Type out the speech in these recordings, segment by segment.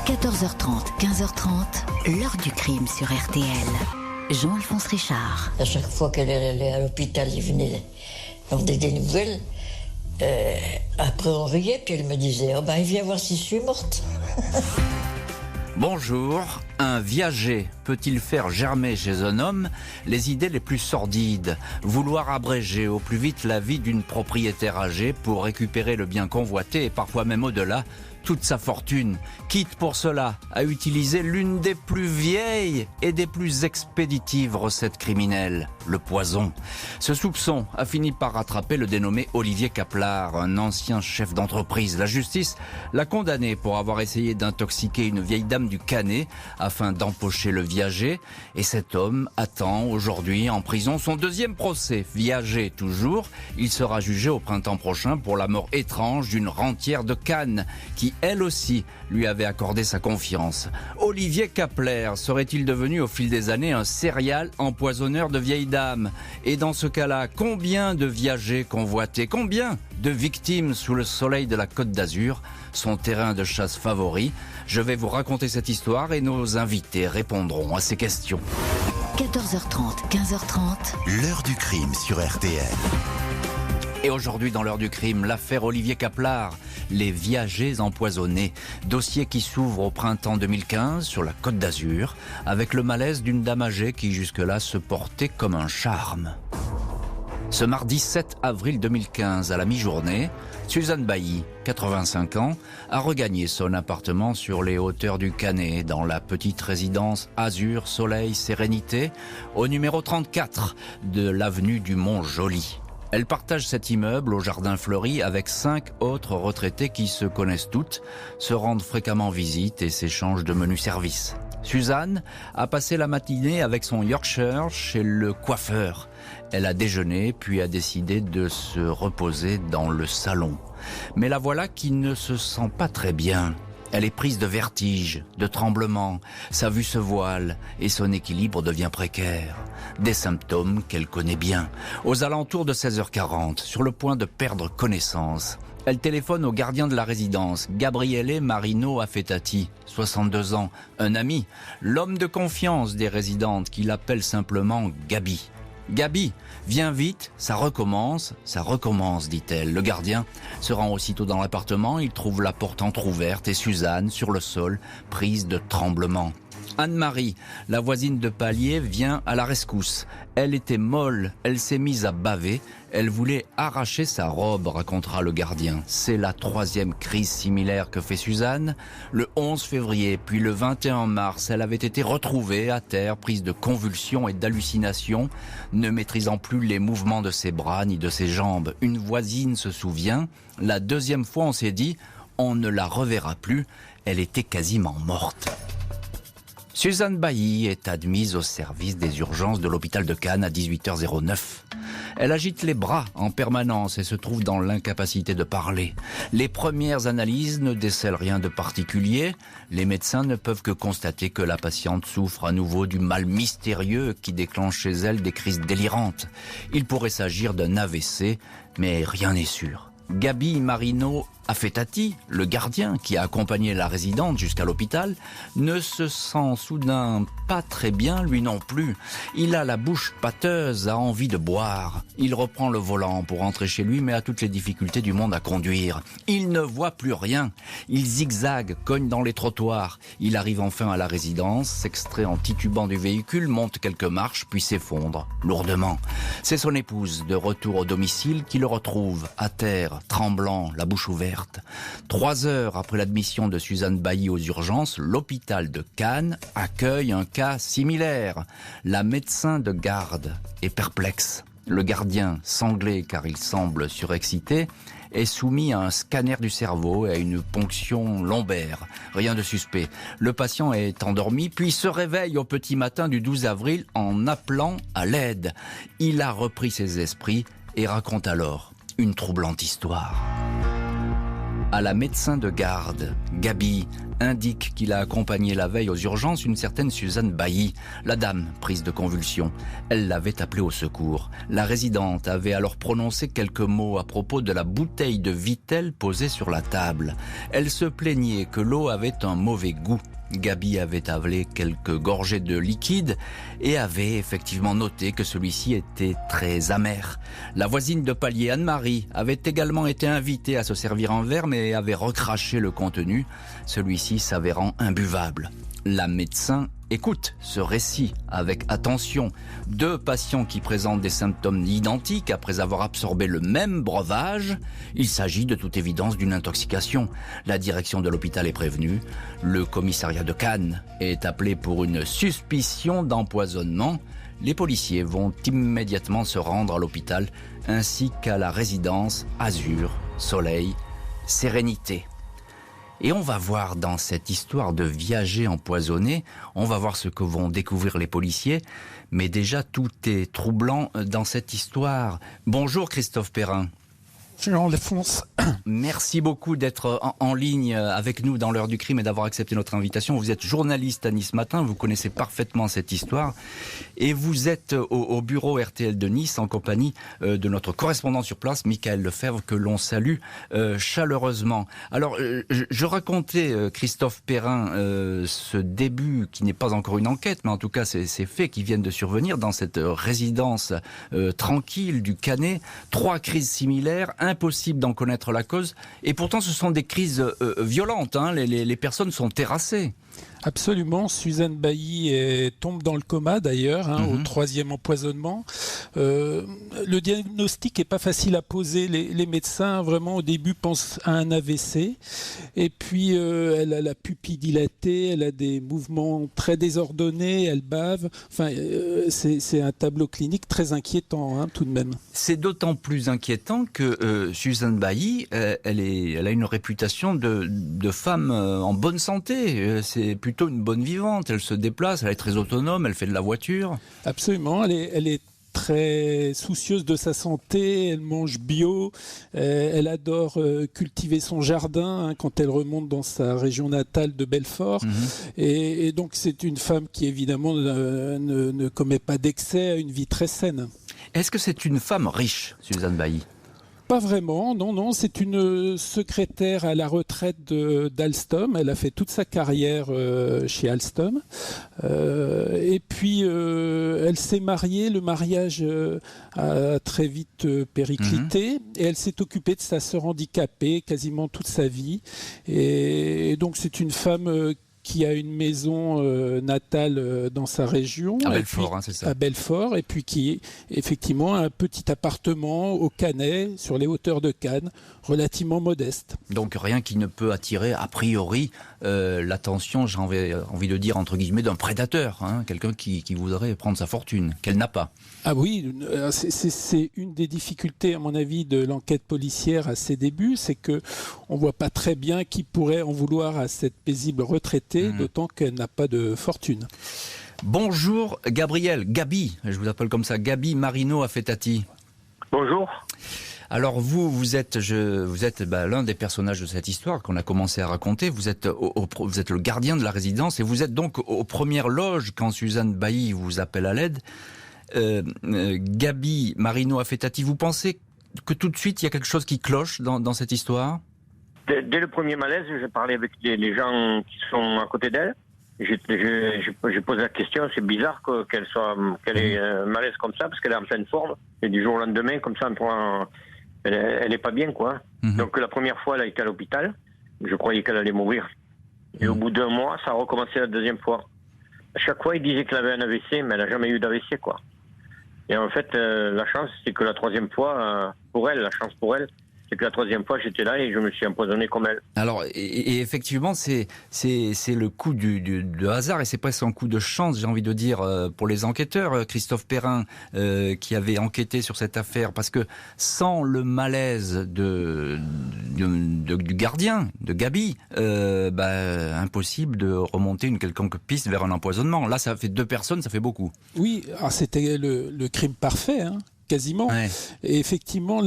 14h30, 15h30, l'heure du crime sur RTL. Jean-Alphonse Richard. À chaque fois qu'elle allait à l'hôpital, il venait demander des nouvelles. Après on riait, puis elle me disait « Oh ben il vient voir si je suis morte ». Bonjour, un viager peut-il faire germer chez un homme les idées les plus sordides? Vouloir abréger au plus vite la vie d'une propriétaire âgée pour récupérer le bien convoité et parfois même au-delà, toute sa fortune, quitte pour cela à utiliser l'une des plus vieilles et des plus expéditives recettes criminelles, le poison. Ce soupçon a fini par rattraper le dénommé Olivier Caplard, un ancien chef d'entreprise. La justice l'a condamné pour avoir essayé d'intoxiquer une vieille dame du Canet afin d'empocher le viager. Et cet homme attend aujourd'hui en prison son deuxième procès. Viager toujours, il sera jugé au printemps prochain pour la mort étrange d'une rentière de Cannes qui elle aussi lui avait accordé sa confiance. Olivier Caplard serait-il devenu au fil des années un serial empoisonneur de vieilles dames? Et dans ce cas-là, combien de viagers convoités, combien de victimes sous le soleil de la Côte d'Azur, son terrain de chasse favori? Je vais vous raconter cette histoire et nos invités répondront à ces questions. 14h30, 15h30, l'heure du crime sur RTL. Et aujourd'hui, dans l'heure du crime, l'affaire Olivier Caplard, les viagers empoisonnés. Dossier qui s'ouvre au printemps 2015 sur la Côte d'Azur, avec le malaise d'une dame âgée qui jusque-là se portait comme un charme. Ce mardi 7 avril 2015, à la mi-journée, Suzanne Bailly, 85 ans, a regagné son appartement sur les hauteurs du Canet, dans la petite résidence Azur, Soleil, Sérénité, au numéro 34 de l'avenue du Mont-Joli. Elle partage cet immeuble au jardin fleuri avec 5 autres retraités qui se connaissent toutes, se rendent fréquemment visite et s'échangent de menus services. Suzanne a passé la matinée avec son Yorkshire chez le coiffeur. Elle a déjeuné puis a décidé de se reposer dans le salon. Mais la voilà qui ne se sent pas très bien. Elle est prise de vertige, de tremblements, sa vue se voile et son équilibre devient précaire. Des symptômes qu'elle connaît bien. Aux alentours de 16h40, sur le point de perdre connaissance, elle téléphone au gardien de la résidence, Gabriele Marino Affettati, 62 ans, un ami, l'homme de confiance des résidentes qui l'appelle simplement Gabi. Gabi, viens vite, ça recommence, dit-elle. Le gardien se rend aussitôt dans l'appartement, il trouve la porte entrouverte et Suzanne sur le sol, prise de tremblements. Anne-Marie, la voisine de palier, vient à la rescousse. Elle était molle, elle s'est mise à baver, elle voulait arracher sa robe, racontera le gardien. C'est la 3e crise similaire que fait Suzanne. Le 11 février, puis le 21 mars, elle avait été retrouvée à terre, prise de convulsions et d'hallucinations, ne maîtrisant plus les mouvements de ses bras ni de ses jambes. Une voisine se souvient, la 2e fois on s'est dit, on ne la reverra plus, elle était quasiment morte. Suzanne Bailly est admise au service des urgences de l'hôpital de Cannes à 18h09. Elle agite les bras en permanence et se trouve dans l'incapacité de parler. Les premières analyses ne décèlent rien de particulier. Les médecins ne peuvent que constater que la patiente souffre à nouveau du mal mystérieux qui déclenche chez elle des crises délirantes. Il pourrait s'agir d'un AVC, mais rien n'est sûr. Gabi Marino Affettati, le gardien qui a accompagné la résidente jusqu'à l'hôpital, ne se sent soudain pas très bien lui non plus. Il a la bouche pâteuse, a envie de boire. Il reprend le volant pour rentrer chez lui mais a toutes les difficultés du monde à conduire. Il ne voit plus rien. Il zigzague, cogne dans les trottoirs. Il arrive enfin à la résidence, s'extrait en titubant du véhicule, monte quelques marches puis s'effondre lourdement. C'est son épouse, de retour au domicile, qui le retrouve à terre, tremblant, la bouche ouverte. 3 heures après l'admission de Suzanne Bailly aux urgences, l'hôpital de Cannes accueille un cas similaire. La médecin de garde est perplexe. Le gardien, sanglé car il semble surexcité, est soumis à un scanner du cerveau et à une ponction lombaire. Rien de suspect. Le patient est endormi, puis se réveille au petit matin du 12 avril en appelant à l'aide. Il a repris ses esprits et raconte alors une troublante histoire. à la médecin de garde. Gabi indique qu'il a accompagné la veille aux urgences une certaine Suzanne Bailly. La dame, prise de convulsions, elle l'avait appelée au secours. La résidente avait alors prononcé quelques mots à propos de la bouteille de Vittel posée sur la table. Elle se plaignait que l'eau avait un mauvais goût. Gabi avait avalé quelques gorgées de liquide et avait effectivement noté que celui-ci était très amer. La voisine de palier, Anne-Marie, avait également été invitée à se servir un verre mais avait recraché le contenu, celui-ci s'avérant imbuvable. La médecin écoute ce récit avec attention. 2 patients qui présentent des symptômes identiques après avoir absorbé le même breuvage. Il s'agit de toute évidence d'une intoxication. La direction de l'hôpital est prévenue. Le commissariat de Cannes est appelé pour une suspicion d'empoisonnement. Les policiers vont immédiatement se rendre à l'hôpital ainsi qu'à la résidence Azur, Soleil, Sérénité. Et on va voir dans cette histoire de viager empoisonné, on va voir ce que vont découvrir les policiers. Mais déjà, tout est troublant dans cette histoire. Bonjour Christophe Perrin. Jean-Alphonse. Merci beaucoup d'être en ligne avec nous dans l'heure du crime et d'avoir accepté notre invitation. Vous êtes journaliste à Nice Matin, vous connaissez parfaitement cette histoire et vous êtes au bureau RTL de Nice en compagnie de notre correspondant sur place, Michael Lefebvre, que l'on salue chaleureusement. Alors, je racontais, Christophe Perrin, ce début qui n'est pas encore une enquête, mais en tout cas ces faits qui viennent de survenir dans cette résidence tranquille du Canet. 3 crises similaires, impossible d'en connaître la cause. Et pourtant, ce sont des crises violentes. Hein. Les personnes sont terrassées. Absolument. Suzanne Bailly tombe dans le coma d'ailleurs, au 3e empoisonnement. Le diagnostic n'est pas facile à poser. Les médecins, vraiment, au début, pensent à un AVC. Et puis, elle a la pupille dilatée, elle a des mouvements très désordonnés, elle bave. Enfin, c'est un tableau clinique très inquiétant, tout de même. C'est d'autant plus inquiétant que Suzanne Bailly, elle a une réputation de femme en bonne santé. C'est plutôt une bonne vivante. Elle se déplace, elle est très autonome, elle fait de la voiture. Absolument, elle est très soucieuse de sa santé, elle mange bio, elle adore cultiver son jardin quand elle remonte dans sa région natale de Belfort. Et donc c'est une femme qui évidemment ne commet pas d'excès, a une vie très saine. Est-ce que c'est une femme riche, Suzanne Bailly ? Pas vraiment, non, c'est une secrétaire à la retraite d'Alstom. Elle a fait toute sa carrière chez Alstom. Et puis, elle s'est mariée. Le mariage a très vite périclité. Et elle s'est occupée de sa sœur handicapée quasiment toute sa vie. Et donc, c'est une femme qui a une maison natale dans sa région. À Belfort, c'est ça. À Belfort, et puis qui, effectivement, a un petit appartement au Canet, sur les hauteurs de Cannes, relativement modeste. Donc rien qui ne peut attirer, a priori, l'attention, j'ai envie de dire, entre guillemets, d'un prédateur, quelqu'un qui voudrait prendre sa fortune, qu'elle n'a pas. Ah oui, c'est une des difficultés, à mon avis, de l'enquête policière à ses débuts, c'est qu'on ne voit pas très bien qui pourrait en vouloir à cette paisible retraitée, d'autant qu'elle n'a pas de fortune. Bonjour Gabi, je vous appelle comme ça, Gabi Marino Affettati. Bonjour. Alors vous êtes l'un des personnages de cette histoire qu'on a commencé à raconter. Vous êtes le gardien de la résidence et vous êtes donc aux premières loges quand Suzanne Bailly vous appelle à l'aide. Gabi Marino Affettati, vous pensez que tout de suite il y a quelque chose qui cloche dans cette histoire ? Dès le premier malaise, j'ai parlé avec les gens qui sont à côté d'elle. J'ai posé la question, c'est bizarre qu'elle ait un malaise comme ça, parce qu'elle est en pleine forme. Et du jour au lendemain, comme ça, elle n'est pas bien, quoi. Donc la première fois, elle a été à l'hôpital. Je croyais qu'elle allait mourir. Et au bout d'1 mois, ça a recommencé la 2e fois. À chaque fois, il disait qu'elle avait un AVC, mais elle n'a jamais eu d'AVC, quoi. Et en fait, la chance, c'est que la 3e fois, c'est que la 3e fois, j'étais là et je me suis empoisonné comme elle. Alors, et effectivement, c'est le coup de hasard et c'est presque un coup de chance, j'ai envie de dire, pour les enquêteurs, Christophe Perrin, qui avait enquêté sur cette affaire, parce que sans le malaise du gardien, de Gabi, impossible de remonter une quelconque piste vers un empoisonnement. Là, ça fait 2 personnes, ça fait beaucoup. Oui, alors c'était le crime parfait, quasiment. Ouais. Et effectivement,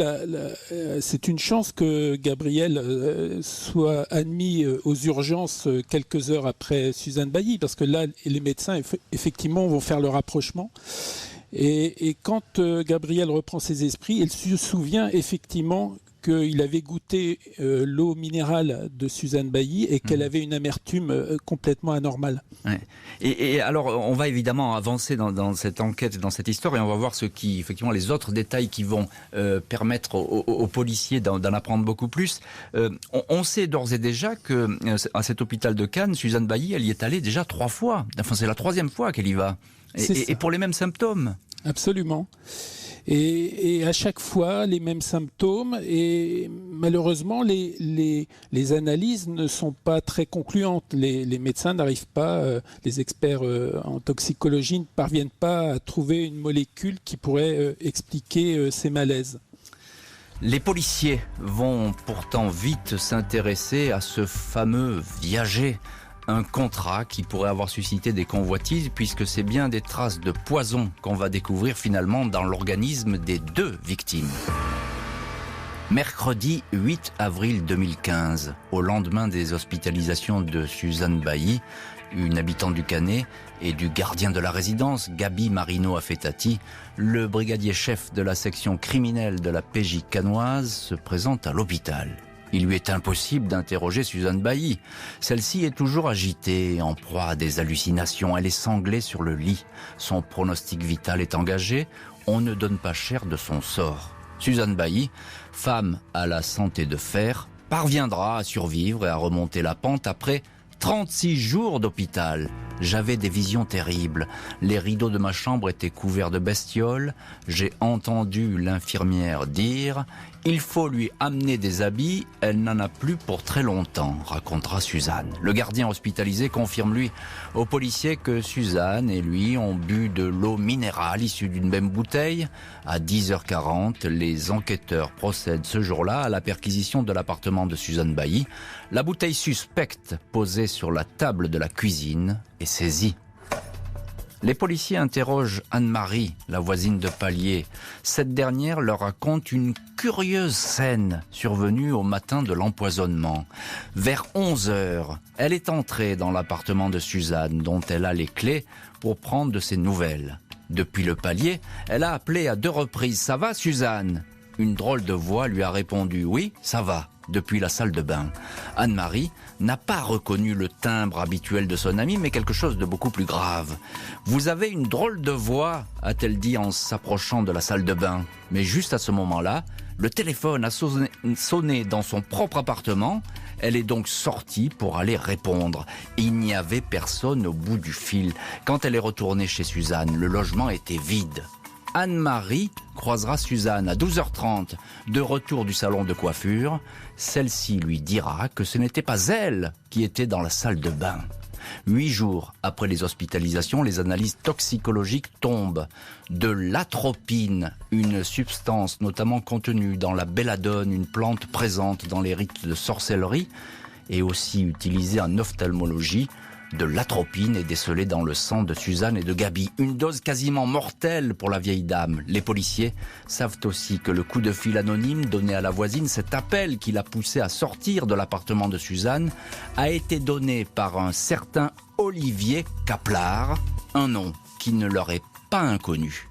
c'est une chance que Gabriel soit admis aux urgences quelques heures après Suzanne Bailly, parce que là, les médecins, effectivement, vont faire le rapprochement. Et quand Gabriel reprend ses esprits, il se souvient effectivement qu'il avait goûté l'eau minérale de Suzanne Bailly et qu'elle avait une amertume complètement anormale. Ouais. Et alors, on va évidemment avancer dans cette enquête, dans cette histoire, et on va voir effectivement, les autres détails qui vont permettre aux policiers d'en apprendre beaucoup plus. On sait d'ores et déjà que à cet hôpital de Cannes, Suzanne Bailly, elle y est allée déjà 3 fois. Enfin, c'est la 3e fois qu'elle y va. Et pour les mêmes symptômes. Absolument. Et à chaque fois, les mêmes symptômes. Et malheureusement, les analyses ne sont pas très concluantes. Les médecins n'arrivent pas, les experts en toxicologie ne parviennent pas à trouver une molécule qui pourrait expliquer ces malaises. Les policiers vont pourtant vite s'intéresser à ce fameux viager. Un contrat qui pourrait avoir suscité des convoitises, puisque c'est bien des traces de poison qu'on va découvrir finalement dans l'organisme des 2 victimes. Mercredi 8 avril 2015, au lendemain des hospitalisations de Suzanne Bailly, une habitante du Canet, et du gardien de la résidence, Gaby Marino Affettati, le brigadier chef de la section criminelle de la PJ cannoise se présente à l'hôpital. Il lui est impossible d'interroger Suzanne Bailly. Celle-ci est toujours agitée, en proie à des hallucinations. Elle est sanglée sur le lit. Son pronostic vital est engagé. On ne donne pas cher de son sort. Suzanne Bailly, femme à la santé de fer, parviendra à survivre et à remonter la pente après 36 jours d'hôpital. J'avais des visions terribles. Les rideaux de ma chambre étaient couverts de bestioles. J'ai entendu l'infirmière dire « Il faut lui amener des habits, elle n'en a plus pour très longtemps », racontera Suzanne. Le gardien hospitalisé confirme lui aux policiers que Suzanne et lui ont bu de l'eau minérale issue d'une même bouteille. À 10h40, les enquêteurs procèdent ce jour-là à la perquisition de l'appartement de Suzanne Bailly. La bouteille suspecte posée sur la table de la cuisine est saisie. Les policiers interrogent Anne-Marie, la voisine de palier. Cette dernière leur raconte une curieuse scène survenue au matin de l'empoisonnement. Vers 11h, elle est entrée dans l'appartement de Suzanne, dont elle a les clés, pour prendre de ses nouvelles. Depuis le palier, elle a appelé à 2 reprises « Ça va, Suzanne ?» Une drôle de voix lui a répondu « Oui, ça va », depuis la salle de bain. Anne-Marie n'a pas reconnu le timbre habituel de son amie, mais quelque chose de beaucoup plus grave. « Vous avez une drôle de voix », a-t-elle dit en s'approchant de la salle de bain. Mais juste à ce moment-là, le téléphone a sonné dans son propre appartement. Elle est donc sortie pour aller répondre. Il n'y avait personne au bout du fil. Quand elle est retournée chez Suzanne, le logement était vide. Anne-Marie croisera Suzanne à 12h30, de retour du salon de coiffure. Celle-ci lui dira que ce n'était pas elle qui était dans la salle de bain. 8 jours après les hospitalisations, les analyses toxicologiques tombent. De l'atropine, une substance notamment contenue dans la belladone, une plante présente dans les rites de sorcellerie, et aussi utilisée en ophtalmologie. De l'atropine est décelée dans le sang de Suzanne et de Gaby. Une dose quasiment mortelle pour la vieille dame. Les policiers savent aussi que le coup de fil anonyme donné à la voisine, cet appel qui l'a poussé à sortir de l'appartement de Suzanne, a été donné par un certain Olivier Kaplar, un nom qui ne leur est pas inconnu.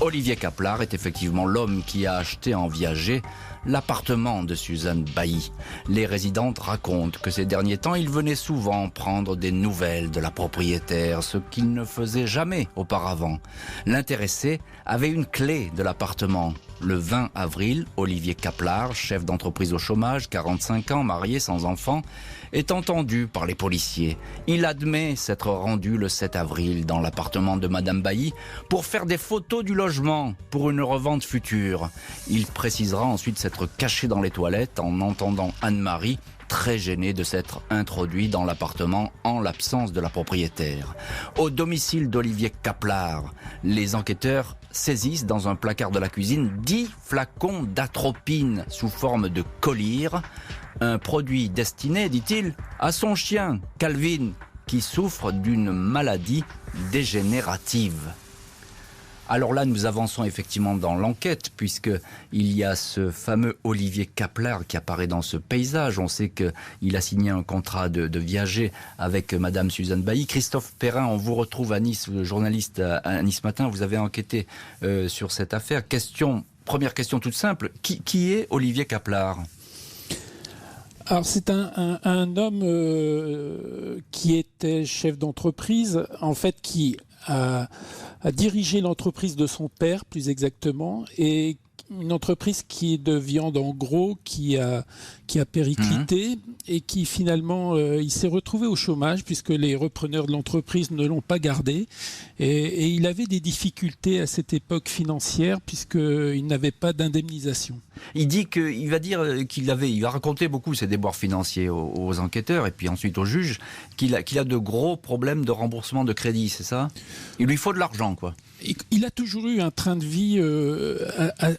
Olivier Kaplar est effectivement l'homme qui a acheté en viager l'appartement de Suzanne Bailly. Les résidentes racontent que ces derniers temps, il venait souvent prendre des nouvelles de la propriétaire, ce qu'il ne faisait jamais auparavant. L'intéressé avait une clé de l'appartement. Le 20 avril, Olivier Kaplar, chef d'entreprise au chômage, 45 ans, marié sans enfant, est entendu par les policiers. Il admet s'être rendu le 7 avril dans l'appartement de Madame Bailly pour faire des photos du logement pour une revente future. Il précisera ensuite s'être caché dans les toilettes en entendant Anne-Marie, très gênée de s'être introduit dans l'appartement en l'absence de la propriétaire. Au domicile d'Olivier Kaplar, les enquêteurs saisissent dans un placard de la cuisine 10 flacons d'atropine sous forme de collyre, un produit destiné, dit-il, à son chien, Calvin, qui souffre d'une maladie dégénérative. Alors là, nous avançons effectivement dans l'enquête, puisqu'il y a ce fameux Olivier Kaplar qui apparaît dans ce paysage. On sait qu'il a signé un contrat de viager avec Madame Suzanne Bailly. Christophe Perrin, on vous retrouve à Nice, journaliste à Nice Matin. Vous avez enquêté sur cette affaire. Première question toute simple. Qui est Olivier Kaplar ? Alors c'est un homme qui était chef d'entreprise, en fait qui a dirigé l'entreprise de son père, plus exactement, et une entreprise qui est de viande en gros, qui a périclité et qui finalement il s'est retrouvé au chômage puisque les repreneurs de l'entreprise ne l'ont pas gardé et il avait des difficultés à cette époque financière puisqu'il n'avait pas d'indemnisation. Il dit il va raconter beaucoup ses déboires financiers aux enquêteurs et puis ensuite aux juges, qu'il a de gros problèmes de remboursement de crédit, c'est ça ? Il lui faut de l'argent, quoi. Il a toujours eu un train de vie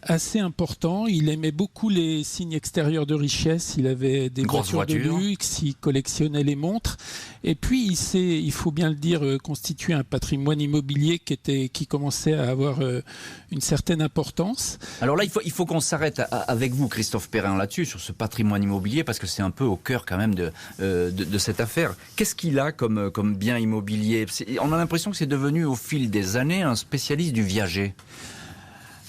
assez important. Il aimait beaucoup les signes extérieurs de richesse. Il avait des voitures de luxe, il collectionnait les montres. Et puis, il faut bien le dire, constitué un patrimoine immobilier qui commençait à avoir une certaine importance. Alors là, il faut qu'on s'arrête avec vous, Christophe Perrin, là-dessus, sur ce patrimoine immobilier, parce que c'est un peu au cœur quand même de cette affaire. Qu'est-ce qu'il a comme bien immobilier ? On a l'impression que c'est devenu au fil des années un spécialiste du viager.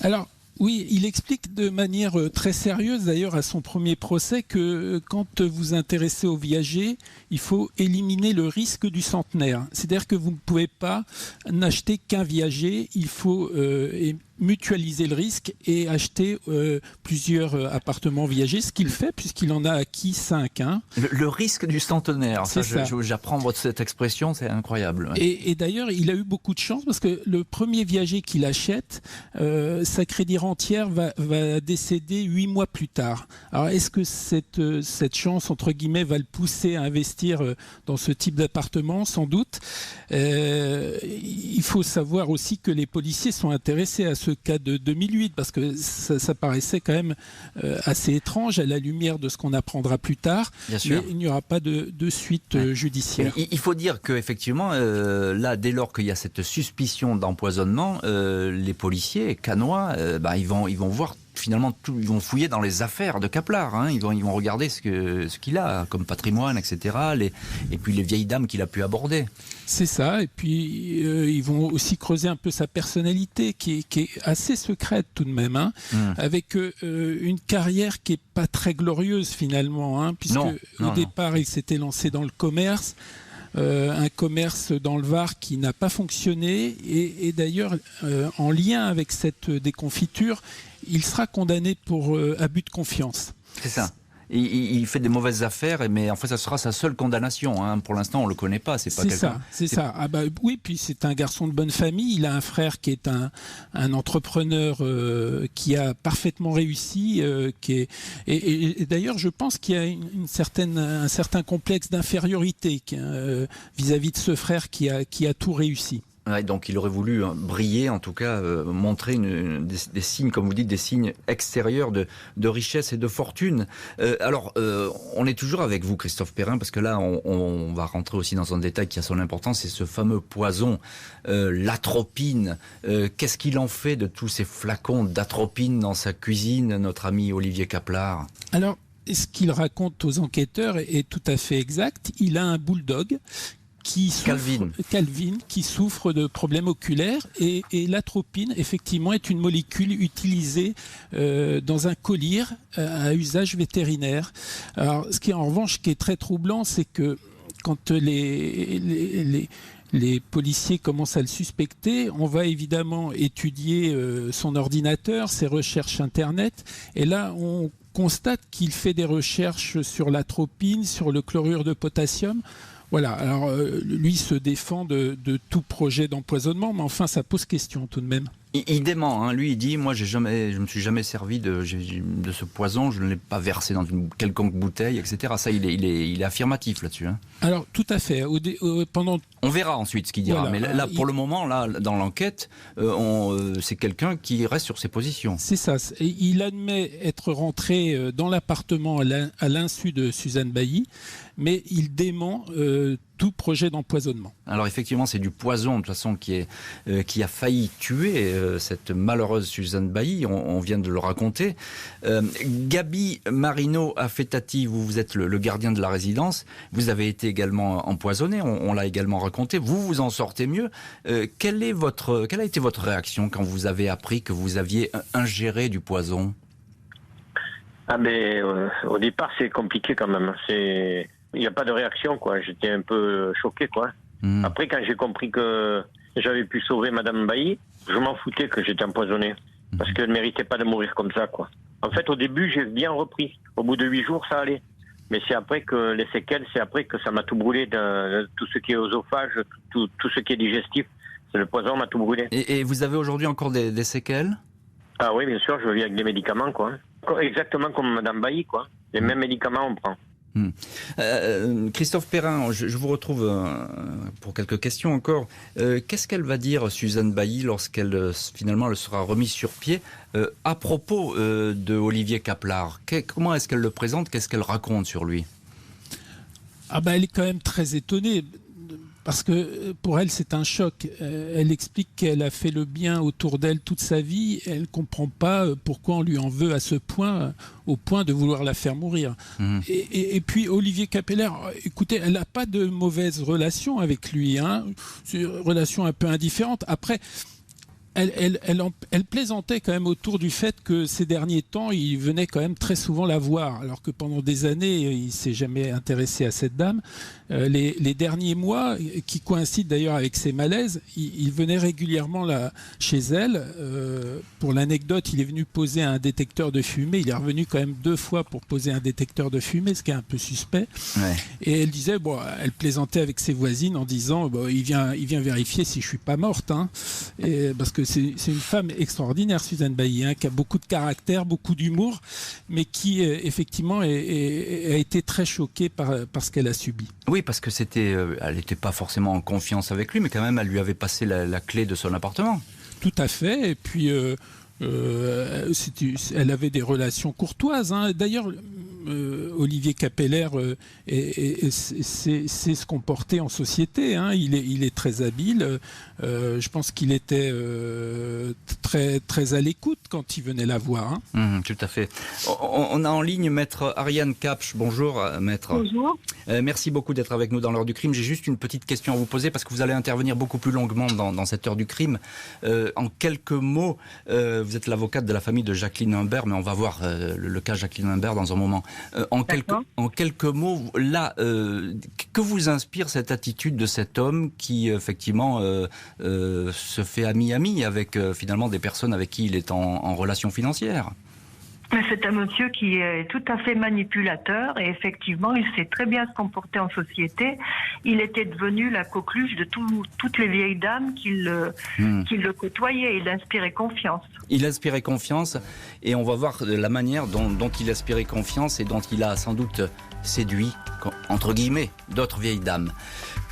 Alors, oui, il explique de manière très sérieuse d'ailleurs à son premier procès que quand vous intéressez aux viagers, il faut éliminer le risque du centenaire. C'est-à-dire que vous ne pouvez pas n'acheter qu'un viager, il faut mutualiser le risque et acheter plusieurs appartements viagers, ce qu'il fait puisqu'il en a acquis 5. Le risque du centenaire, j'apprends cette expression, c'est incroyable. Ouais. Et d'ailleurs, il a eu beaucoup de chance parce que le premier viager qu'il achète, sa crédit rentière va décéder 8 mois plus tard. Alors est-ce que cette chance, entre guillemets, va le pousser à investir dans ce type d'appartement ? Sans doute. Il faut savoir aussi que les policiers sont intéressés à ce cas de 2008 parce que ça paraissait quand même assez étrange à la lumière de ce qu'on apprendra plus tard. Bien sûr. Mais il n'y aura pas de suite judiciaire. Il faut dire qu'effectivement, là, dès lors qu'il y a cette suspicion d'empoisonnement, les policiers canois, ils vont voir finalement ils vont fouiller dans les affaires de Kaplar. Ils vont regarder ce qu'il a comme patrimoine, etc. Et puis les vieilles dames qu'il a pu aborder. C'est ça. Et puis ils vont aussi creuser un peu sa personnalité qui est assez secrète tout de même, avec une carrière qui est pas très glorieuse finalement, puisque au départ il s'était lancé dans le commerce. Un commerce dans le Var qui n'a pas fonctionné et d'ailleurs en lien avec cette déconfiture, il sera condamné pour abus de confiance. C'est ça. Il fait des mauvaises affaires, mais en fait, ça sera sa seule condamnation. Pour l'instant, on le connaît pas. C'est ça. Oui, puis c'est un garçon de bonne famille. Il a un frère qui est un entrepreneur qui a parfaitement réussi. Et d'ailleurs, je pense qu'il y a un certain complexe d'infériorité vis-à-vis de ce frère qui a tout réussi. Ouais, donc il aurait voulu briller, en tout cas montrer des signes, comme vous dites, des signes extérieurs de richesse et de fortune. Alors, on est toujours avec vous, Christophe Perrin, parce que là, on va rentrer aussi dans un détail qui a son importance, c'est ce fameux poison, l'atropine. Qu'est-ce qu'il en fait de tous ces flacons d'atropine dans sa cuisine, notre ami Olivier Kaplar ? Alors, ce qu'il raconte aux enquêteurs est tout à fait exact. Il a un bulldog Calvin, qui souffre de problèmes oculaires et l'atropine, effectivement, est une molécule utilisée dans un collyre à usage vétérinaire. Alors, en revanche, ce qui est très troublant, c'est que quand les policiers commencent à le suspecter, on va évidemment étudier son ordinateur, ses recherches Internet, et là, on constate qu'il fait des recherches sur l'atropine, sur le chlorure de potassium. Voilà, alors lui se défend de tout projet d'empoisonnement, mais enfin ça pose question tout de même. Il dément, lui il dit, moi je me suis jamais servi de ce poison, je ne l'ai pas versé dans une quelconque bouteille, etc. Ça il est affirmatif là-dessus. Alors tout à fait. On verra ensuite ce qu'il dira, voilà, mais là pour le moment, là dans l'enquête, c'est quelqu'un qui reste sur ses positions. C'est ça, il admet être rentré dans l'appartement à l'insu de Suzanne Bailly, mais il dément tout projet d'empoisonnement. Alors effectivement, c'est du poison de toute façon qui a failli tuer cette malheureuse Suzanne Bailly, on vient de le raconter. Gaby Marino Affettati, vous êtes le gardien de la résidence, vous avez été également empoisonné, on l'a également raconté, vous en sortez mieux. Quelle a été votre réaction quand vous avez appris que vous aviez ingéré du poison ? Au départ, c'est compliqué quand même. Il n'y a pas de réaction, quoi. J'étais un peu choqué, quoi. Après, quand j'ai compris que j'avais pu sauver Madame Bailly, je m'en foutais que j'étais empoisonné. Parce qu'elle ne méritait pas de mourir comme ça, quoi. En fait, au début, j'ai bien repris. Au bout de 8 jours, ça allait. Mais c'est après que les séquelles, c'est après que ça m'a tout brûlé, tout ce qui est oesophage, tout ce qui est digestif. Le poison m'a tout brûlé. Et vous avez aujourd'hui encore des séquelles ? Ah oui, bien sûr, je vis avec des médicaments, quoi. Exactement comme Madame Bailly, quoi. Les mêmes médicaments, on prend. Christophe Perrin, je vous retrouve pour quelques questions encore. Qu'est-ce qu'elle va dire, Suzanne Bailly, lorsqu'elle finalement elle sera remise sur pied à propos de Olivier Kaplar ? Comment est-ce qu'elle le présente ? Qu'est-ce qu'elle raconte sur lui ? Elle est quand même très étonnée. Parce que pour elle, c'est un choc. Elle explique qu'elle a fait le bien autour d'elle toute sa vie. Elle ne comprend pas pourquoi on lui en veut à ce point, au point de vouloir la faire mourir. Et puis Olivier Kaplar, écoutez, elle n'a pas de mauvaise relation avec lui. C'est une relation un peu indifférente. Après, elle plaisantait quand même autour du fait que ces derniers temps, il venait quand même très souvent la voir, alors que pendant des années, il ne s'est jamais intéressé à cette dame. Les derniers mois, qui coïncident d'ailleurs avec ses malaises, il venait régulièrement chez elle. Pour l'anecdote, il est venu poser un détecteur de fumée. Il est revenu quand même 2 fois pour poser un détecteur de fumée, ce qui est un peu suspect. Ouais. Et elle disait, elle plaisantait avec ses voisines en disant, il vient vérifier si je suis pas morte, parce que c'est une femme extraordinaire, Suzanne Bailly, qui a beaucoup de caractère, beaucoup d'humour, mais qui effectivement a été très choquée par ce qu'elle a subi. Oui, parce que elle n'était pas forcément en confiance avec lui, mais quand même, elle lui avait passé la clé de son appartement. Tout à fait, et puis elle avait des relations courtoises. D'ailleurs, Olivier Kaplar sait se comporter en société. Il est très habile. Je pense qu'il était très, très à l'écoute quand il venait la voir. Tout à fait. On a en ligne Maître Ariane Kapsch. Bonjour, Maître. Bonjour. Merci beaucoup d'être avec nous dans l'heure du crime. J'ai juste une petite question à vous poser parce que vous allez intervenir beaucoup plus longuement dans cette heure du crime. En quelques mots, vous êtes l'avocate de la famille de Jacqueline Humbert, mais on va voir le cas Jacqueline Humbert dans un moment. En quelques mots, là, que vous inspire cette attitude de cet homme qui, effectivement, se fait ami-ami avec, finalement, des personnes avec qui il est en relation financière ? C'est un monsieur qui est tout à fait manipulateur et effectivement, il sait très bien se comporter en société. Il était devenu la coqueluche de toutes les vieilles dames qui le côtoyaient. Il inspirait confiance. Il inspirait confiance et on va voir la manière dont il inspirait confiance et dont il a sans doute séduit, entre guillemets, d'autres vieilles dames.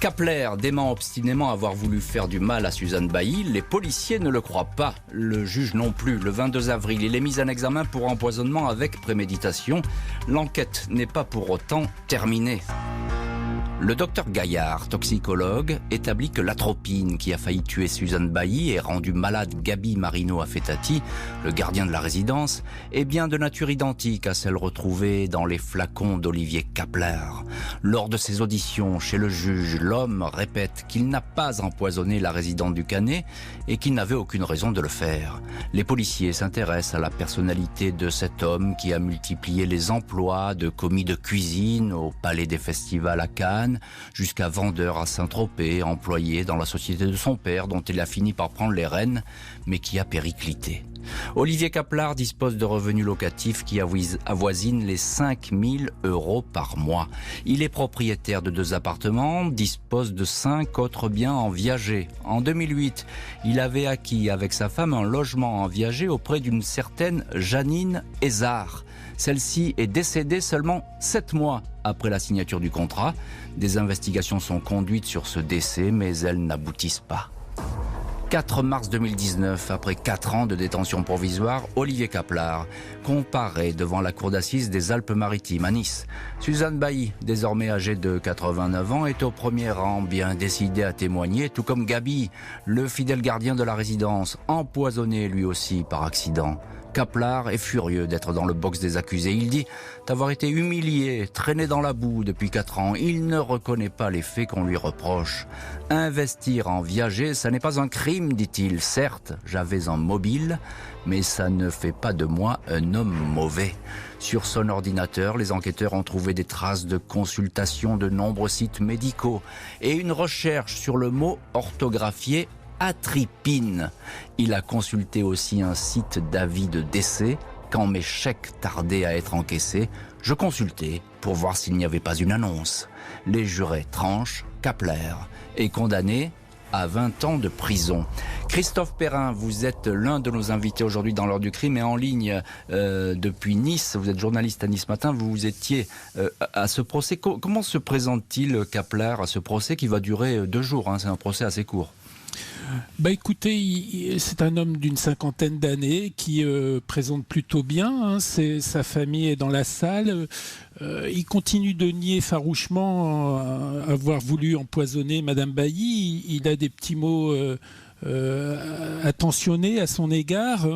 Kaplar dément obstinément avoir voulu faire du mal à Suzanne Bailly. Les policiers ne le croient pas, le juge non plus. Le 22 avril, il est mis en examen pour empoisonnement avec préméditation. L'enquête n'est pas pour autant terminée. Le docteur Gaillard, toxicologue, établit que l'atropine qui a failli tuer Suzanne Bailly et rendu malade Gaby Marino Affettati, le gardien de la résidence, est bien de nature identique à celle retrouvée dans les flacons d'Olivier Kaplar. Lors de ses auditions chez le juge, l'homme répète qu'il n'a pas empoisonné la résidente du Canet et qu'il n'avait aucune raison de le faire. Les policiers s'intéressent à la personnalité de cet homme qui a multiplié les emplois de commis de cuisine au Palais des Festivals à Cannes, jusqu'à vendeur à Saint-Tropez, employé dans la société de son père, dont il a fini par prendre les rênes, mais qui a périclité. Olivier Kaplar dispose de revenus locatifs qui avoisinent les 5 000 € par mois. Il est propriétaire de 2 appartements, dispose de 5 autres biens en viager. En 2008, il avait acquis avec sa femme un logement en viager auprès d'une certaine Janine Hézard. Celle-ci est décédée seulement 7 mois après la signature du contrat. Des investigations sont conduites sur ce décès, mais elles n'aboutissent pas. 4 mars 2019, après 4 ans de détention provisoire, Olivier Kaplar comparaît devant la cour d'assises des Alpes-Maritimes à Nice. Suzanne Bailly, désormais âgée de 89 ans, est au premier rang, bien décidée à témoigner, tout comme Gabi, le fidèle gardien de la résidence, empoisonné lui aussi par accident. Kaplar est furieux d'être dans le box des accusés. Il dit d'avoir été humilié, traîné dans la boue depuis 4 ans. Il ne reconnaît pas les faits qu'on lui reproche. Investir en viager, ça n'est pas un crime, dit-il. Certes, j'avais un mobile, mais ça ne fait pas de moi un homme mauvais. Sur son ordinateur, les enquêteurs ont trouvé des traces de consultation de nombreux sites médicaux et une recherche sur le mot orthographié atrypine. Il a consulté aussi un site d'avis de décès. Quand mes chèques tardaient à être encaissés, je consultais pour voir s'il n'y avait pas une annonce. Les jurés tranchent, Kaplar est condamné à 20 ans de prison. Christophe Perrin, vous êtes l'un de nos invités aujourd'hui dans l'heure du crime et en ligne depuis Nice. Vous êtes journaliste à Nice Matin, vous étiez à ce procès. Comment se présente-t-il, Kaplar, à ce procès qui va durer 2 jours, hein, c'est un procès assez court? Écoutez, c'est un homme d'une 50aine d'années qui présente plutôt bien, hein, sa famille est dans la salle, il continue de nier farouchement avoir voulu empoisonner Madame Bailly, il a des petits mots attentionnés à son égard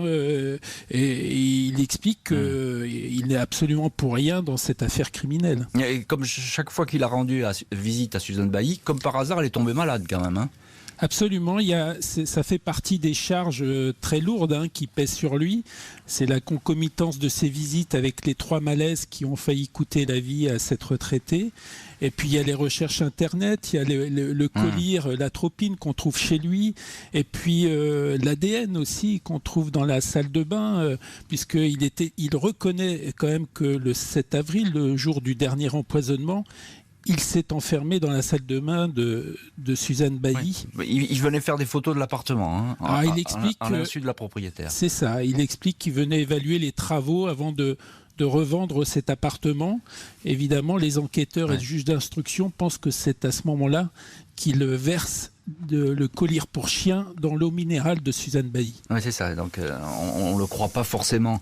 et il explique qu'il n'est absolument pour rien dans cette affaire criminelle. Et comme chaque fois qu'il a rendu visite à Suzanne Bailly, comme par hasard, elle est tombée malade quand même, hein. Absolument, ça fait partie des charges très lourdes, hein, qui pèsent sur lui. C'est la concomitance de ses visites avec les 3 malaises qui ont failli coûter la vie à cette retraitée. Et puis il y a les recherches internet, il y a le collier, l'atropine qu'on trouve chez lui, et puis l'ADN aussi qu'on trouve dans la salle de bain, puisqu'il reconnaît quand même que le 7 avril, le jour du dernier empoisonnement, il s'est enfermé dans la salle de bain de Suzanne Bailly. Oui. Il venait faire des photos de l'appartement, hein, il explique à l'insu de la propriétaire. C'est ça, il explique qu'il venait évaluer les travaux avant de revendre cet appartement. Évidemment, les enquêteurs et le juge d'instruction pensent que c'est à ce moment-là qu'il verse le collier pour chien dans l'eau minérale de Suzanne Bailly. Oui, c'est ça, donc on ne le croit pas forcément.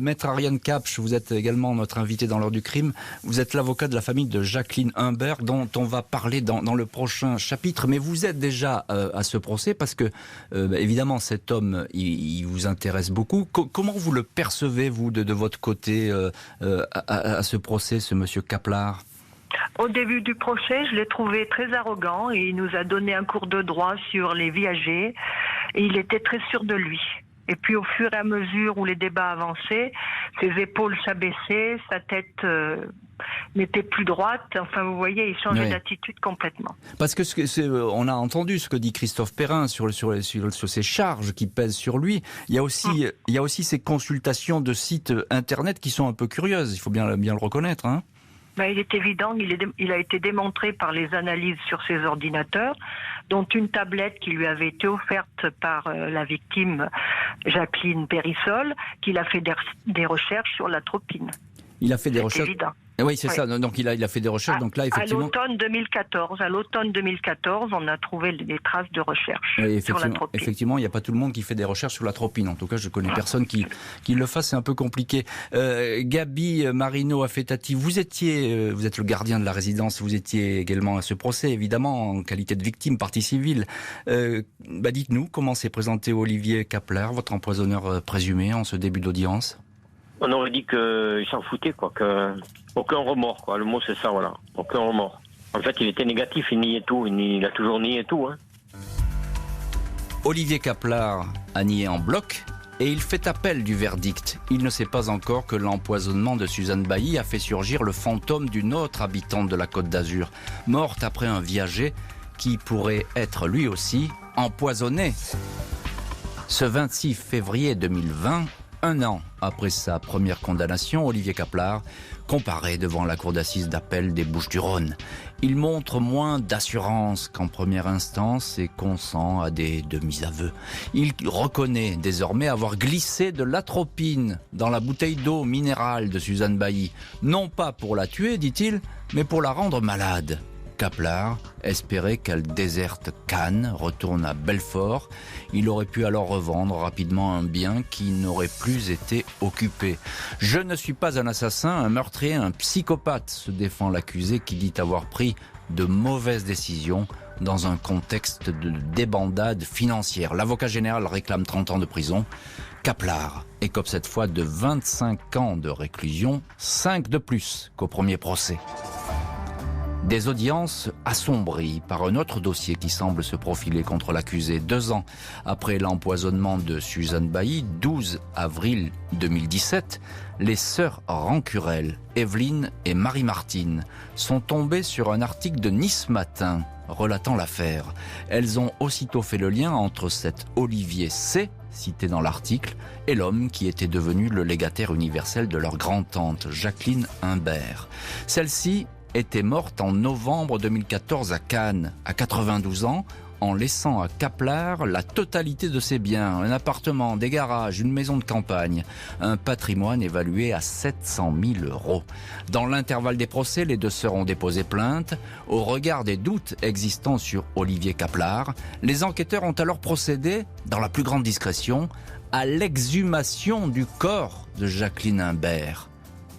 Maître Ariane Kapsch, vous êtes également notre invité dans l'heure du crime. Vous êtes l'avocat de la famille de Jacqueline Humbert, dont on va parler dans le prochain chapitre. Mais vous êtes déjà à ce procès parce que, évidemment, cet homme, il vous intéresse beaucoup. Comment vous le percevez, vous, de votre côté, à ce procès, ce monsieur Kaplar ? Au début du procès, je l'ai trouvé très arrogant et il nous a donné un cours de droit sur les viagers et il était très sûr de lui. Et puis au fur et à mesure où les débats avançaient, ses épaules s'abaissaient, sa tête n'était plus droite. Enfin, vous voyez, il changeait d'attitude complètement. Parce que on a entendu ce que dit Christophe Perrin sur ces charges qui pèsent sur lui. Il y a aussi ces consultations de sites internet qui sont un peu curieuses. Il faut bien le reconnaître, hein. Il est évident, il a été démontré par les analyses sur ses ordinateurs, dont une tablette qui lui avait été offerte par la victime Jacqueline Périssol, qu'il a fait des recherches sur l'atropine. Il a fait des recherches. Évident. Oui, c'est ça. Donc il a fait des recherches. Donc là, effectivement. À l'automne 2014, on a trouvé des traces de recherche sur l'atropine. Effectivement, il n'y a pas tout le monde qui fait des recherches sur l'atropine. En tout cas, je connais personne qui le fasse. C'est un peu compliqué. Gabi Marino-Affettati, vous êtes le gardien de la résidence. Vous étiez également à ce procès, évidemment, en qualité de victime, partie civile. Dites-nous comment s'est présenté Olivier Kaplar, votre empoisonneur présumé, en ce début d'audience. On aurait dit qu'il s'en foutait, quoi, aucun remords, quoi. Le mot c'est ça, voilà. Aucun remords. En fait, il était négatif, il niait tout, il a toujours nié tout, hein. Olivier Kaplar a nié en bloc et il fait appel du verdict. Il ne sait pas encore que l'empoisonnement de Suzanne Bailly a fait surgir le fantôme d'une autre habitante de la Côte d'Azur, morte après un viager qui pourrait être lui aussi empoisonné. Ce 26 février 2020, 1 an après sa première condamnation, Olivier Kaplar comparaît devant la cour d'assises d'appel des Bouches-du-Rhône. Il montre moins d'assurance qu'en première instance et consent à des demi-aveux. Il reconnaît désormais avoir glissé de l'atropine dans la bouteille d'eau minérale de Suzanne Bailly. Non pas pour la tuer, dit-il, mais pour la rendre malade. Kaplar espérait qu'elle déserte Cannes, retourne à Belfort. Il aurait pu alors revendre rapidement un bien qui n'aurait plus été occupé. « Je ne suis pas un assassin, un meurtrier, un psychopathe », se défend l'accusé qui dit avoir pris de mauvaises décisions dans un contexte de débandade financière. L'avocat général réclame 30 ans de prison. Kaplar écope cette fois de 25 ans de réclusion, 5 de plus qu'au premier procès. Des audiences assombries par un autre dossier qui semble se profiler contre l'accusé. 2 ans après l'empoisonnement de Suzanne Bailly, 12 avril 2017, les sœurs Rancurel, Evelyne et Marie-Martine, sont tombées sur un article de Nice Matin relatant l'affaire. Elles ont aussitôt fait le lien entre cet Olivier C., cité dans l'article, et l'homme qui était devenu le légataire universel de leur grand-tante, Jacqueline Imbert. Celle-ci était morte en novembre 2014 à Cannes, à 92 ans, en laissant à Kaplar la totalité de ses biens, un appartement, des garages, une maison de campagne, un patrimoine évalué à 700 000 €. Dans l'intervalle des procès, les 2 sœurs ont déposé plainte. Au regard des doutes existants sur Olivier Kaplar, les enquêteurs ont alors procédé, dans la plus grande discrétion, à l'exhumation du corps de Jacqueline Imbert.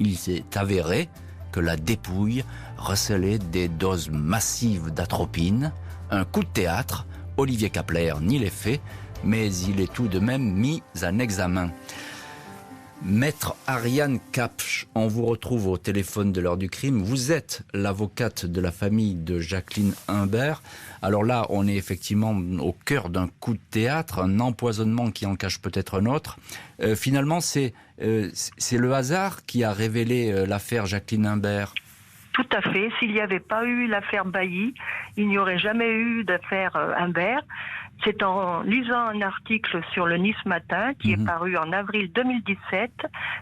Il s'est avéré que la dépouille recelait des doses massives d'atropine. Un coup de théâtre, Olivier Kaplar nie les faits, mais il est tout de même mis en examen. Maître Ariane Kapsch, on vous retrouve au téléphone de l'heure du crime. Vous êtes l'avocate de la famille de Jacqueline Imbert. Alors là, on est effectivement au cœur d'un coup de théâtre, un empoisonnement qui en cache peut-être un autre. Finalement, c'est le hasard qui a révélé l'affaire Jacqueline Imbert. Tout à fait. S'il n'y avait pas eu l'affaire Bailly, il n'y aurait jamais eu d'affaire Imbert. C'est en lisant un article sur le Nice Matin, qui est paru en avril 2017,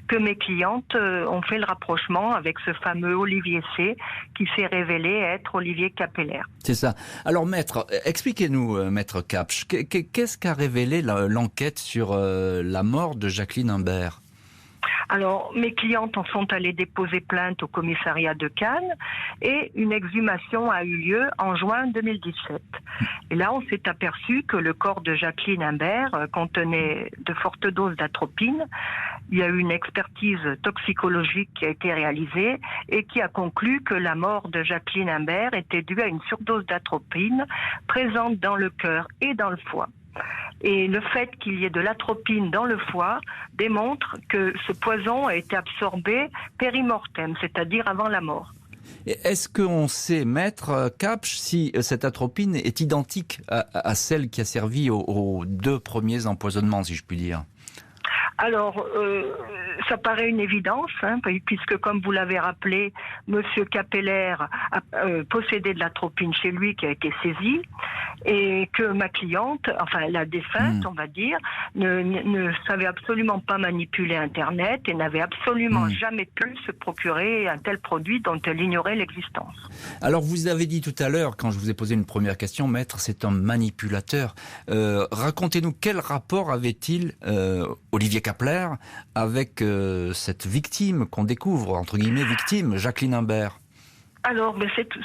que mes clientes ont fait le rapprochement avec ce fameux Olivier C., qui s'est révélé être Olivier Kaplar. C'est ça. Alors maître, expliquez-nous, maître Kapsch, qu'est-ce qu'a révélé l'enquête sur la mort de Jacqueline Imbert ? Alors, mes clientes en sont allées déposer plainte au commissariat de Cannes et une exhumation a eu lieu en juin 2017. Et là, on s'est aperçu que le corps de Jacqueline Imbert contenait de fortes doses d'atropine. Il y a eu une expertise toxicologique qui a été réalisée et qui a conclu que la mort de Jacqueline Imbert était due à une surdose d'atropine présente dans le cœur et dans le foie. Et le fait qu'il y ait de l'atropine dans le foie démontre que ce poison a été absorbé périmortem, c'est-à-dire avant la mort. Est-ce qu'on sait, maître Kapsch, si cette atropine est identique à celle qui a servi aux 2 premiers empoisonnements, si je puis dire ? Alors, ça paraît une évidence, puisque comme vous l'avez rappelé, Monsieur Kaplar a possédé de l'atropine chez lui qui a été saisie, et que ma cliente, enfin la défunte, on va dire, ne savait absolument pas manipuler Internet et n'avait absolument jamais pu se procurer un tel produit dont elle ignorait l'existence. Alors vous avez dit tout à l'heure, quand je vous ai posé une première question, maître, c'est un manipulateur. Racontez-nous quel rapport avait-il, Olivier Kaplar, avec cette victime qu'on découvre, entre guillemets victime, Jacqueline Imbert? Alors,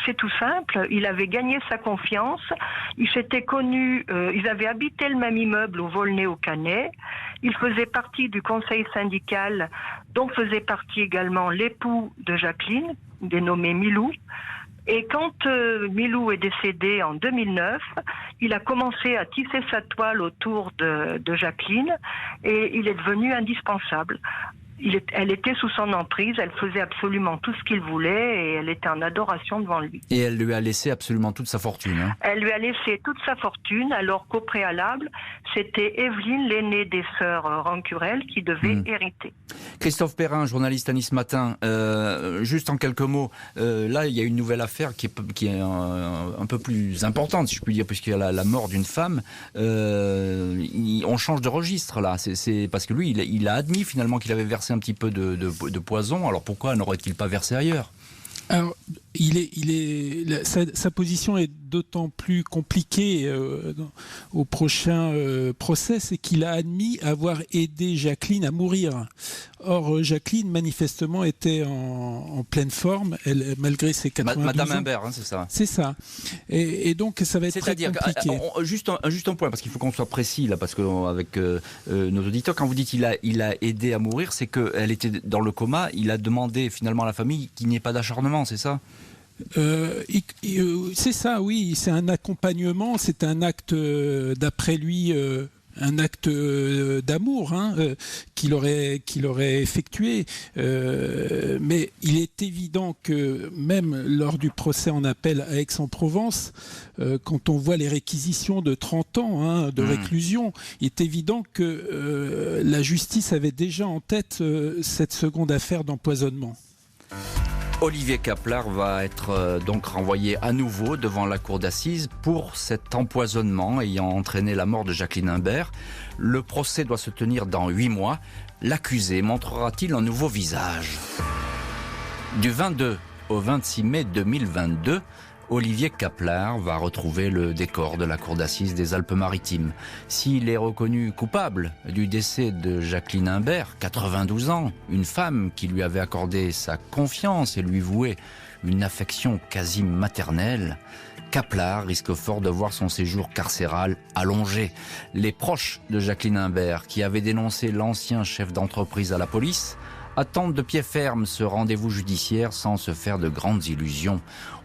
c'est tout simple. Il avait gagné sa confiance. Ils s'étaient connus. Ils avaient habité le même immeuble au Volnay-au-Canet. Il faisait partie du conseil syndical, dont faisait partie également l'époux de Jacqueline, dénommé Milou. Et quand Milou est décédé en 2009, il a commencé à tisser sa toile autour de Jacqueline et il est devenu indispensable. Elle était sous son emprise, elle faisait absolument tout ce qu'il voulait et elle était en adoration devant lui. Et elle lui a laissé absolument toute sa fortune. Elle lui a laissé toute sa fortune, alors qu'au préalable, c'était Evelyne, l'aînée des sœurs Rancurel, qui devait hériter. Christophe Perrin, journaliste à Nice Matin, juste en quelques mots, là il y a une nouvelle affaire qui est un peu plus importante, si je puis dire, puisqu'il y a la mort d'une femme. On change de registre là, c'est parce que lui il a admis finalement qu'il avait versé un petit peu de poison, alors pourquoi n'aurait-il pas versé ailleurs ? Alors, sa position est d'autant plus compliquée au prochain procès, c'est qu'il a admis avoir aidé Jacqueline à mourir. Or, Jacqueline, manifestement, était en pleine forme, malgré ses 92 ans. Madame Imbert, hein, c'est ça. C'est ça. Et donc, ça va être très compliqué. Juste un point, parce qu'il faut qu'on soit précis, là, parce qu'avec nos auditeurs, quand vous dites qu'il a aidé à mourir, c'est qu'elle était dans le coma, il a demandé finalement à la famille qu'il n'y ait pas d'acharnement, c'est ça ? C'est ça, oui. C'est un accompagnement, c'est un acte, d'après lui, un acte d'amour qu'il aurait effectué. Mais il est évident que même lors du procès en appel à Aix-en-Provence, quand on voit les réquisitions de 30 ans de réclusion, il est évident que la justice avait déjà en tête cette seconde affaire d'empoisonnement. Olivier Kaplar va être donc renvoyé à nouveau devant la cour d'assises pour cet empoisonnement ayant entraîné la mort de Jacqueline Imbert. Le procès doit se tenir dans 8 mois. L'accusé montrera-t-il un nouveau visage ? Du 22 au 26 mai 2022, Olivier Kaplar va retrouver le décor de la cour d'assises des Alpes-Maritimes. S'il est reconnu coupable du décès de Jacqueline Imbert, 92 ans, une femme qui lui avait accordé sa confiance et lui vouait une affection quasi maternelle, Kaplar risque fort de voir son séjour carcéral allongé. Les proches de Jacqueline Imbert, qui avaient dénoncé l'ancien chef d'entreprise à la police, attendent de pied ferme ce rendez-vous judiciaire sans se faire de grandes illusions.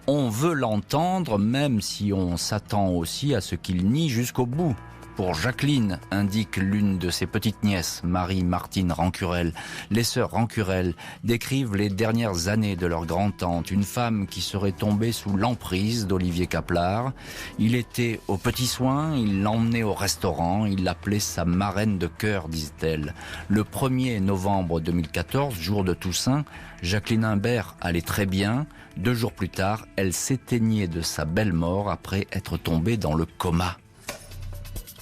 On veut l'entendre, même si on s'attend aussi à ce qu'il nie jusqu'au bout. Pour Jacqueline, indique l'une de ses petites nièces, Marie-Martine Rancurel. Les sœurs Rancurel décrivent les dernières années de leur grand-tante, une femme qui serait tombée sous l'emprise d'Olivier Kaplar. Il était aux petits soins, il l'emmenait au restaurant, il l'appelait sa marraine de cœur, disent-elles. Le 1er novembre 2014, jour de Toussaint, Jacqueline Imbert allait très bien. 2 jours plus tard, elle s'éteignait de sa belle mort après être tombée dans le coma.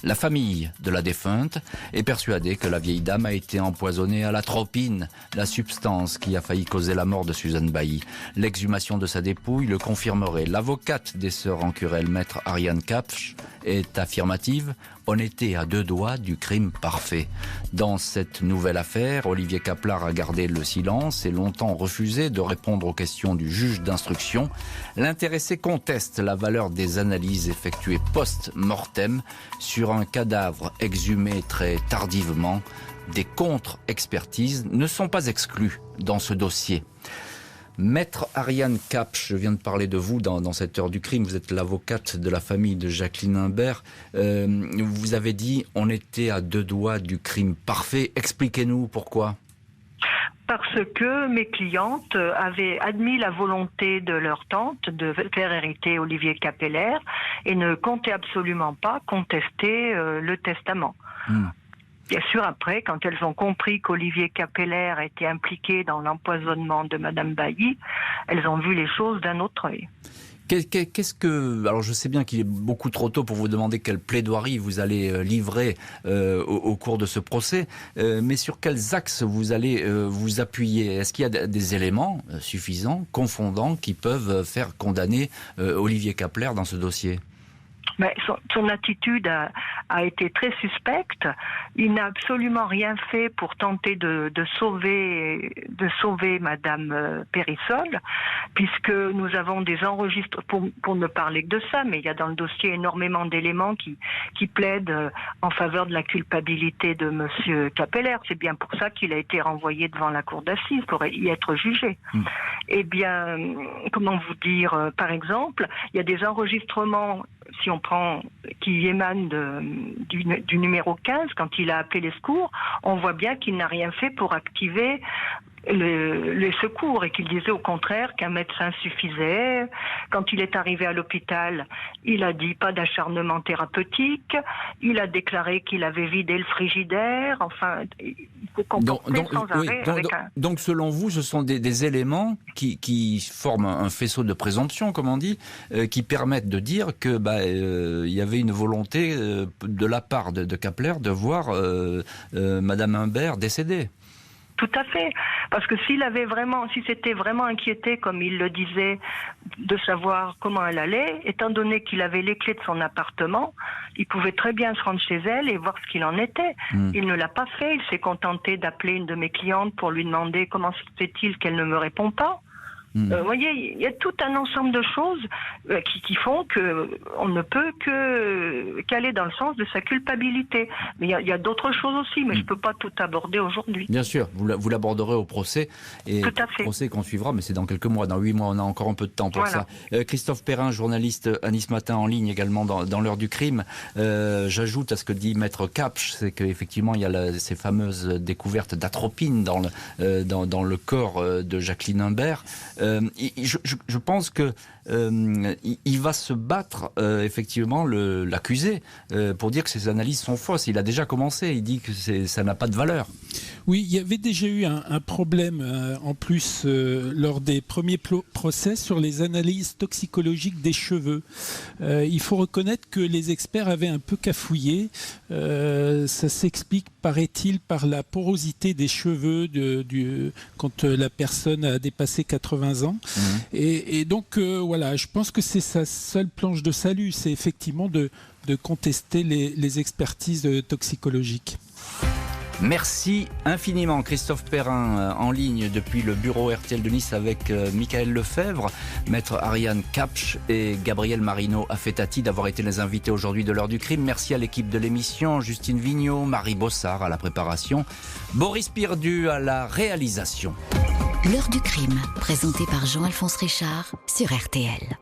La famille de la défunte est persuadée que la vieille dame a été empoisonnée à l'atropine, la substance qui a failli causer la mort de Suzanne Bailly. L'exhumation de sa dépouille le confirmerait. L'avocate des sœurs Rancurel, maître Ariane Kapsch, est affirmative. On était à 2 doigts du crime parfait. Dans cette nouvelle affaire, Olivier Kaplar a gardé le silence et longtemps refusé de répondre aux questions du juge d'instruction. L'intéressé conteste la valeur des analyses effectuées post-mortem sur un cadavre exhumé très tardivement. Des contre-expertises ne sont pas exclues dans ce dossier. Maître Ariane Kapsch, je viens de parler de vous dans cette heure du crime. Vous êtes l'avocate de la famille de Jacqueline Imbert. Vous avez dit on était à 2 doigts du crime parfait. Expliquez-nous pourquoi. Parce que mes clientes avaient admis la volonté de leur tante de faire hériter Olivier Kappeler et ne comptaient absolument pas contester le testament. Bien sûr, après, quand elles ont compris qu'Olivier Kappeler était impliqué dans l'empoisonnement de Madame Bailly, elles ont vu les choses d'un autre œil. Qu'est-ce que... Alors je sais bien qu'il est beaucoup trop tôt pour vous demander quelle plaidoirie vous allez livrer au cours de ce procès, mais sur quels axes vous allez vous appuyer ? Est-ce qu'il y a des éléments suffisants, confondants, qui peuvent faire condamner Olivier Kappeler dans ce dossier ? Mais son attitude a été très suspecte. Il n'a absolument rien fait pour tenter de sauver Madame Périssol, puisque nous avons des enregistrements, pour ne parler que de ça, mais il y a dans le dossier énormément d'éléments qui plaident en faveur de la culpabilité de Monsieur Kappeler. C'est bien pour ça qu'il a été renvoyé devant la cour d'assises, pour y être jugé. Eh bien, comment vous dire, par exemple, il y a des enregistrements, si on prend, qui émanent du numéro 15, quand il a appelé les secours, on voit bien qu'il n'a rien fait pour activer les secours et qu'il disait au contraire qu'un médecin suffisait. Quand il est arrivé à l'hôpital, il a dit pas d'acharnement thérapeutique, il a déclaré qu'il avait vidé le frigidaire, enfin, il faut comporter sans arrêt. Donc selon vous, ce sont des éléments qui forment un faisceau de présomption, comme on dit, qui permettent de dire que y avait une volonté de la part de Kappeler de voir Madame Imbert décédée. Tout à fait. Parce que si s'était vraiment inquiété, comme il le disait, de savoir comment elle allait, étant donné qu'il avait les clés de son appartement, il pouvait très bien se rendre chez elle et voir ce qu'il en était. Il ne l'a pas fait. Il s'est contenté d'appeler une de mes clientes pour lui demander comment se fait-il qu'elle ne me répond pas. Vous voyez, il y a tout un ensemble de choses qui font qu'on ne peut qu'aller dans le sens de sa culpabilité. Mais il y a d'autres choses aussi, mais je ne peux pas tout aborder aujourd'hui. Bien sûr, vous l'aborderez au procès, et tout à fait. Le procès qu'on suivra, mais c'est dans quelques mois, dans 8 mois, on a encore un peu de temps pour voilà. ça. Christophe Perrin, journaliste à Nice Matin en ligne également dans l'heure du crime. J'ajoute à ce que dit Maître Kapsch, c'est qu'effectivement il y a ces fameuses découvertes d'atropine dans le corps de Jacqueline Imbert. Je pense que il va se battre effectivement l'accusé pour dire que ces analyses sont fausses. Il a déjà commencé, il dit que ça n'a pas de valeur. Oui, il y avait déjà eu un problème en plus lors des premiers procès sur les analyses toxicologiques des cheveux. Il faut reconnaître que les experts avaient un peu cafouillé. Ça s'explique, paraît-il, par la porosité des cheveux quand la personne a dépassé 80 ans. Et donc voilà, je pense que c'est sa seule planche de salut, c'est effectivement de contester les expertises toxicologiques. Merci infiniment Christophe Perrin en ligne depuis le bureau RTL de Nice avec Michael Lefebvre, maître Ariane Kapsch et Gabriel Marino Affettati d'avoir été les invités aujourd'hui de l'heure du crime. Merci à l'équipe de l'émission, Justine Vignot, Marie Bossard à la préparation, Boris Pirdu à la réalisation. L'heure du crime, présentée par Jean-Alphonse Richard sur RTL.